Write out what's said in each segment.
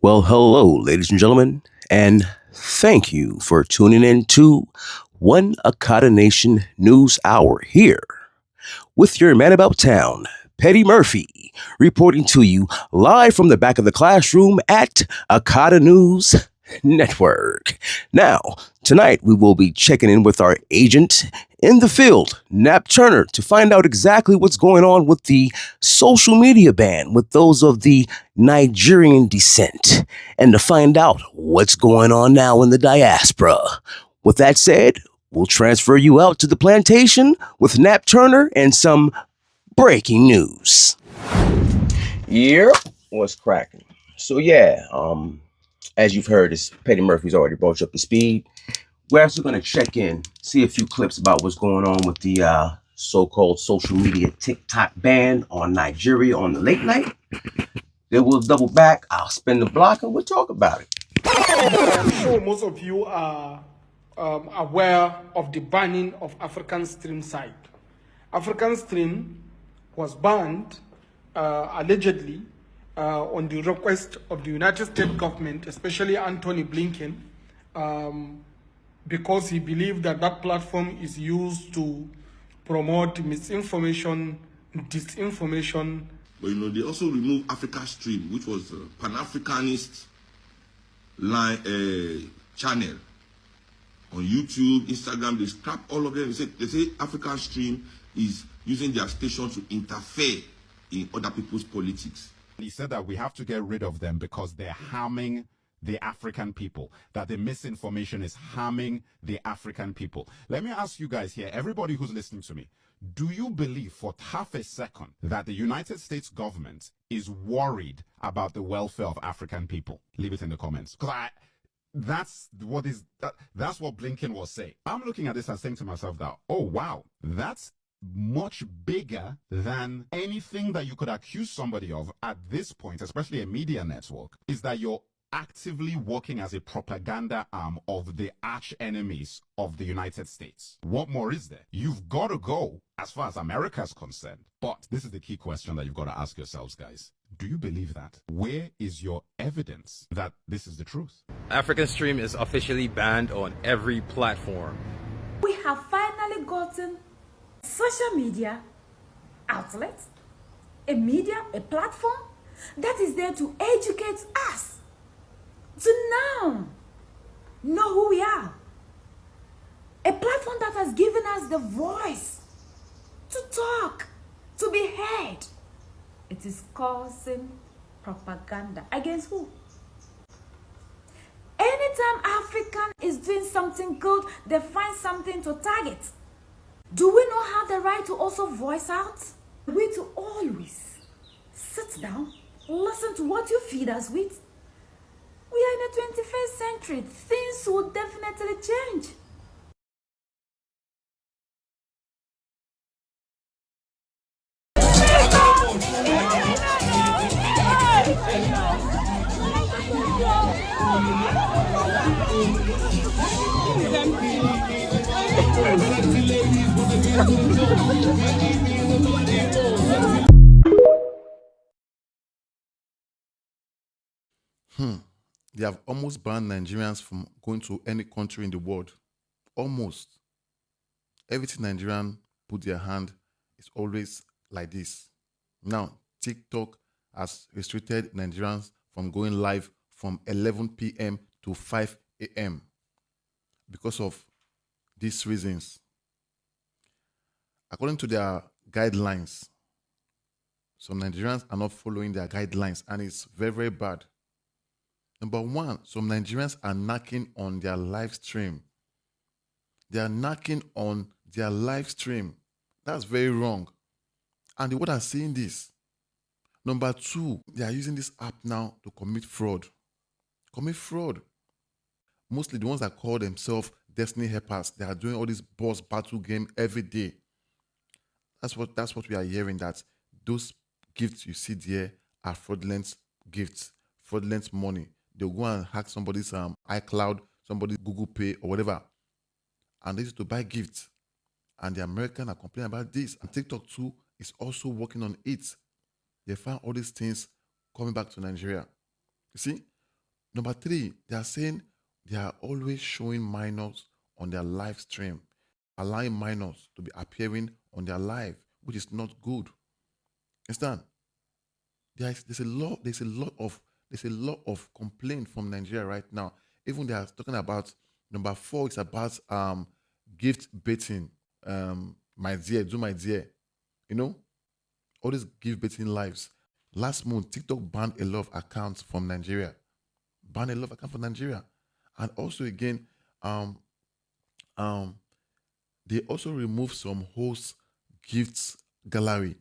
Well, hello, ladies and gentlemen, and thank you for tuning in to One Akata Nation News Hour here with your man about town, Petty Murphy, reporting to you live from the back of the classroom at Akata News Network. Now, tonight we will be checking in with our agent in the field, Nap Turner, to find out exactly what's going on with the social media ban with those of the Nigerian descent, and to find out what's going on now in the diaspora. With that said, we'll transfer you out to the plantation with Nap Turner and some breaking news. Yep, what's cracking? So yeah, as you've heard, it's Petty Murphy's already brought you up to speed. We're actually going to check in, see a few clips about what's going on with the so-called social media TikTok ban on Nigeria on the late night. Then we'll double back. I'll spin the block and we'll talk about it. I'm sure most of you are aware of the banning of African Stream site. African Stream was banned allegedly on the request of the United States government, especially Anthony Blinken, because he believed that that platform is used to promote misinformation, disinformation. But they also removed Africa Stream, which was a Pan-Africanist channel on YouTube, Instagram. They scrap all of them. They say African Stream is using their station to interfere in other people's politics. He said that we have to get rid of them because they're harming the African people, that the misinformation is harming the African people. Let me ask you guys here, everybody who's listening to me, do you believe for half a second that the United States government is worried about the welfare of African people? Leave it in the comments. Because that's what Blinken was saying. I'm looking at this and saying to myself that, oh wow, that's much bigger than anything that you could accuse somebody of at this point, especially a media network, is that you're actively working as a propaganda arm of the arch enemies of the United States. What more is there? You've got to go as far as America is concerned. But this is the key question that you've got to ask yourselves, guys. Do you believe that? Where is your evidence that this is the truth? African Stream is officially banned on every platform. We have finally gotten social media outlet, a platform that is there to educate us, to now know who we are. A platform that has given us the voice to talk, to be heard. It is causing propaganda. Against who? Anytime African is doing something good, they find something to target. Do we not have the right to also voice out? We to always sit down, listen to what you feed us with. We are in the 21st century. Things will definitely change. They have almost banned Nigerians from going to any country in the world. Almost. Everything Nigerian put their hand is always like this. Now, TikTok has restricted Nigerians from going live from 11 p.m. to 5 a.m. because of these reasons. According to their guidelines, some Nigerians are not following their guidelines, and it's very, very bad. Number one, some Nigerians are knocking on their live stream. They are knocking on their live stream. That's very wrong. And the world are seeing this. Number two, they are using this app now to commit fraud. Commit fraud. Mostly the ones that call themselves Destiny Helpers, they are doing all this boss battle game every day. That's what we are hearing, that those gifts you see there are fraudulent gifts, fraudulent money. They'll go and hack somebody's iCloud, somebody's Google Pay or whatever. And they used to buy gifts. And the Americans are complaining about this. And TikTok too is also working on it. They find all these things coming back to Nigeria. You see? Number three, they are saying they are always showing minors on their live stream, allowing minors to be appearing on their live, which is not good. Understand? There's a lot of complaint from Nigeria right now. Even they are talking about number four is about gift baiting. My dear, do my dear. You know, all these gift baiting lives. Last month, TikTok banned a lot of accounts from Nigeria. Banned a lot of accounts from Nigeria. And also again, um, um, they also removed some hosts' gifts gallery.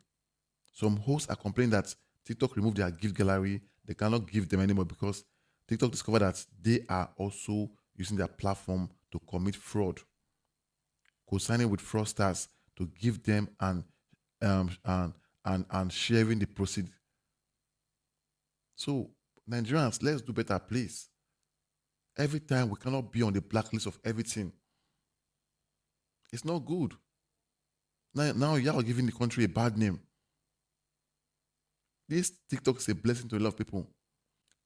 Some hosts are complaining that TikTok removed their gift gallery. They cannot give them anymore because TikTok discovered that they are also using their platform to commit fraud, co-signing with fraudsters to give them um, and and sharing the proceeds. So Nigerians, let's do better, please. Every time we cannot be on the blacklist of everything. It's not good. Now y'all are giving the country a bad name. This TikTok is a blessing to a lot of people.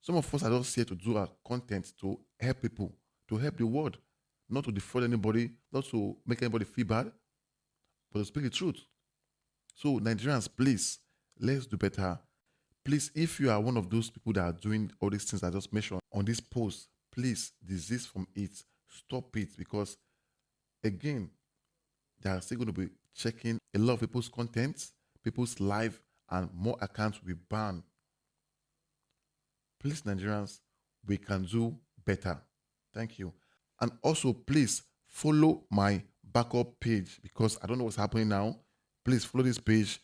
Some of us are just here to do our content to help people, to help the world, not to defraud anybody, not to make anybody feel bad, but to speak the truth. So, Nigerians, please, let's do better. Please, if you are one of those people that are doing all these things I just mentioned on this post, please desist from it. Stop it because, again, they are still going to be checking a lot of people's content, people's live, and more accounts will be banned. Please, Nigerians, we can do better. Thank you. And also, please follow my backup page because I don't know what's happening now. Please follow this page,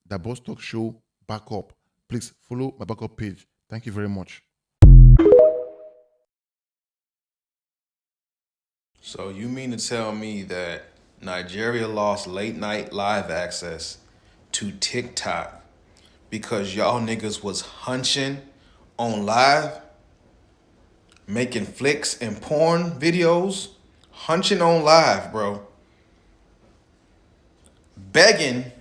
the Boss Talk Show Backup. Please follow my backup page. Thank you very much. So you mean to tell me that Nigeria lost late night live access to TikTok because y'all niggas was hunching on live, making flicks and porn videos, hunching on live, bro. Begging,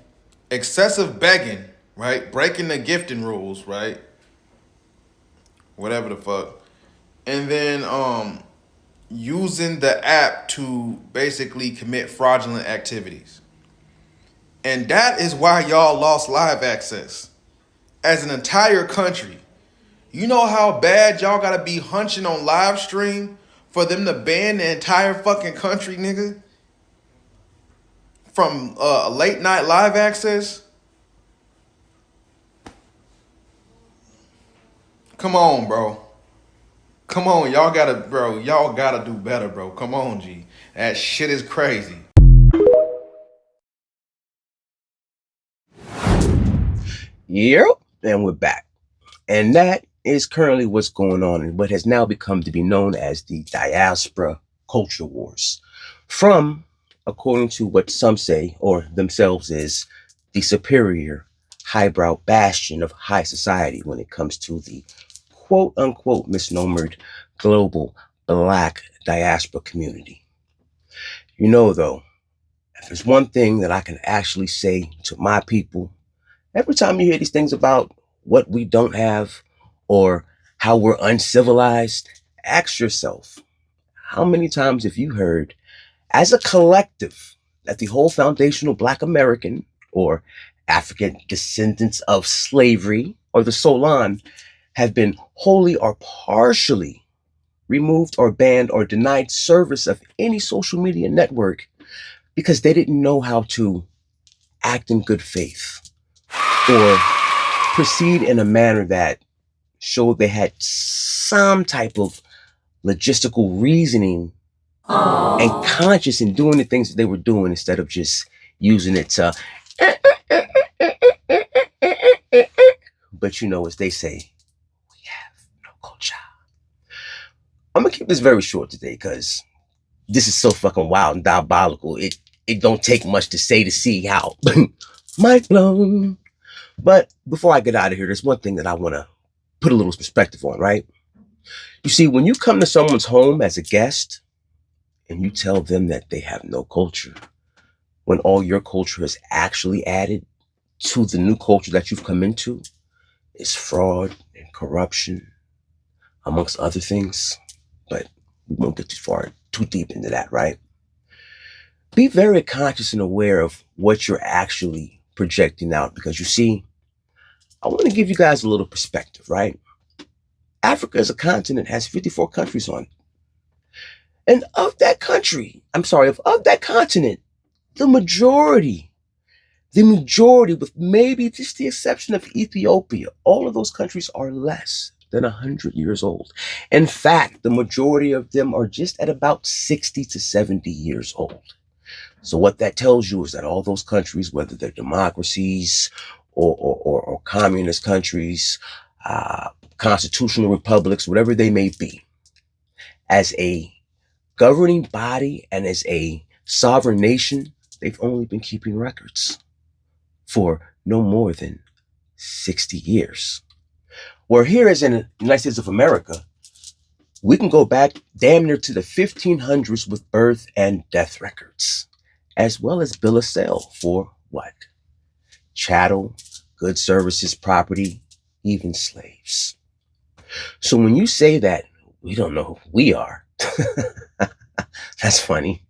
excessive begging, right? Breaking the gifting rules, right? Whatever the fuck. And then using the app to basically commit fraudulent activities. And that is why y'all lost live access as an entire country. You know how bad y'all gotta be hunching on live stream for them to ban the entire fucking country, nigga? From late night live access? Come on, bro. Come on, y'all gotta do better, bro. Come on, G. That shit is crazy. Yep, and we're back. And that is currently what's going on in what has now become to be known as the diaspora culture wars. From, according to what some say, or themselves is, the superior, highbrow bastion of high society when it comes to the quote unquote misnomered global black diaspora community. You know, though, if there's one thing that I can actually say to my people, every time you hear these things about what we don't have or how we're uncivilized, ask yourself, how many times have you heard as a collective that the whole foundational Black American or African descendants of slavery or the Solon have been wholly or partially removed or banned or denied service of any social media network because they didn't know how to act in good faith or proceed in a manner that showed they had some type of logistical reasoning and conscious in doing the things that they were doing instead of just using it to but you know, as they say, we have no culture. I'm gonna keep this very short today because this is so fucking wild and diabolical. It don't take much to say to see how mind blown. But before I get out of here, there's one thing that I want to put a little perspective on, right? You see, when you come to someone's home as a guest and you tell them that they have no culture, when all your culture is actually added to the new culture that you've come into, is fraud and corruption, amongst other things, but we won't get too deep into that, right? Be very conscious and aware of what you're actually projecting out, because you see, I want to give you guys a little perspective, right? Africa as a continent has 54 countries on it. And of that continent, the majority, with maybe just the exception of Ethiopia, all of those countries are less than 100 years old. In fact, the majority of them are just at about 60 to 70 years old. So what that tells you is that all those countries, whether they're democracies or communist countries, constitutional republics, whatever they may be, as a governing body and as a sovereign nation, they've only been keeping records for no more than 60 years. Where here as in the United States of America, we can go back damn near to the 1500s with birth and death records, as well as bill of sale for what? Chattel, goods, services, property, even slaves. So when you say that we don't know who we are, that's funny.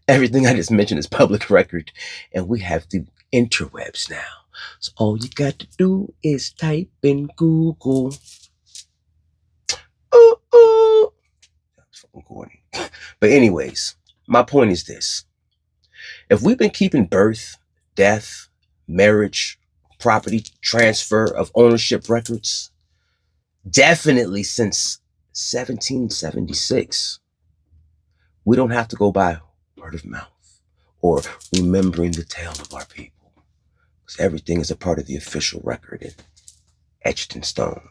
Everything I just mentioned is public record, and we have the interwebs now. So all you got to do is type in Google. That's fucking corny. But anyways, my point is this. If we've been keeping birth, death, marriage, property transfer of ownership records, definitely since 1776, we don't have to go by word of mouth or remembering the tale of our people, because everything is a part of the official record and etched in stone.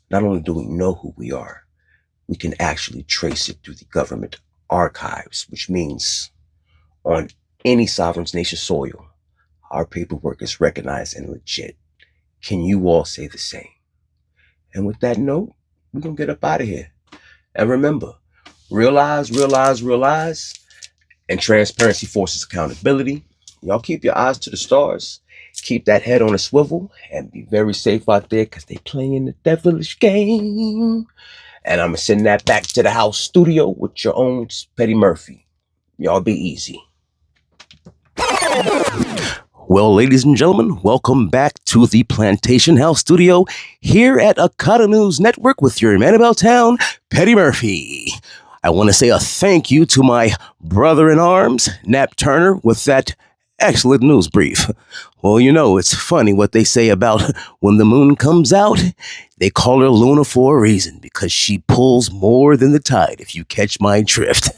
Not only do we know who we are, we can actually trace it through the government archives, which means on any sovereign nation soil, our paperwork is recognized and legit. Can you all say the same? And with that note, we're going to get up out of here. And remember, realize, and transparency forces accountability. Y'all keep your eyes to the stars. Keep that head on a swivel and be very safe out there, because they playing the devilish game. And I'm going to send that back to the house studio with your own Petty Murphy. Y'all be easy. Well, ladies and gentlemen, welcome back to the Plantation House Studio here at Akata News Network with your man about town, Petty Murphy. I want to say a thank you to my brother in arms, Nap Turner, with that excellent news brief. Well, you know, it's funny what they say about when the moon comes out. They call her Luna for a reason, because she pulls more than the tide, if you catch my drift.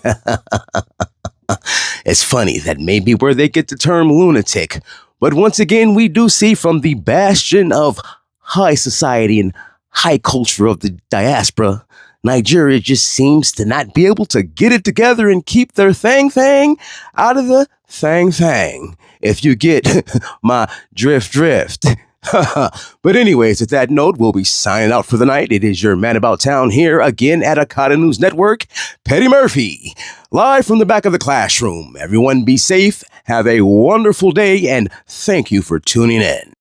It's funny that may be where they get the term lunatic. But once again, we do see from the bastion of high society and high culture of the diaspora, Nigeria just seems to not be able to get it together and keep their thang out of the thang. If you get my drift. But anyways, at that note, we'll be signing out for the night. It is your man about town here again at Akata News Network, Petty Murphy, live from the back of the classroom. Everyone be safe, have a wonderful day, and thank you for tuning in.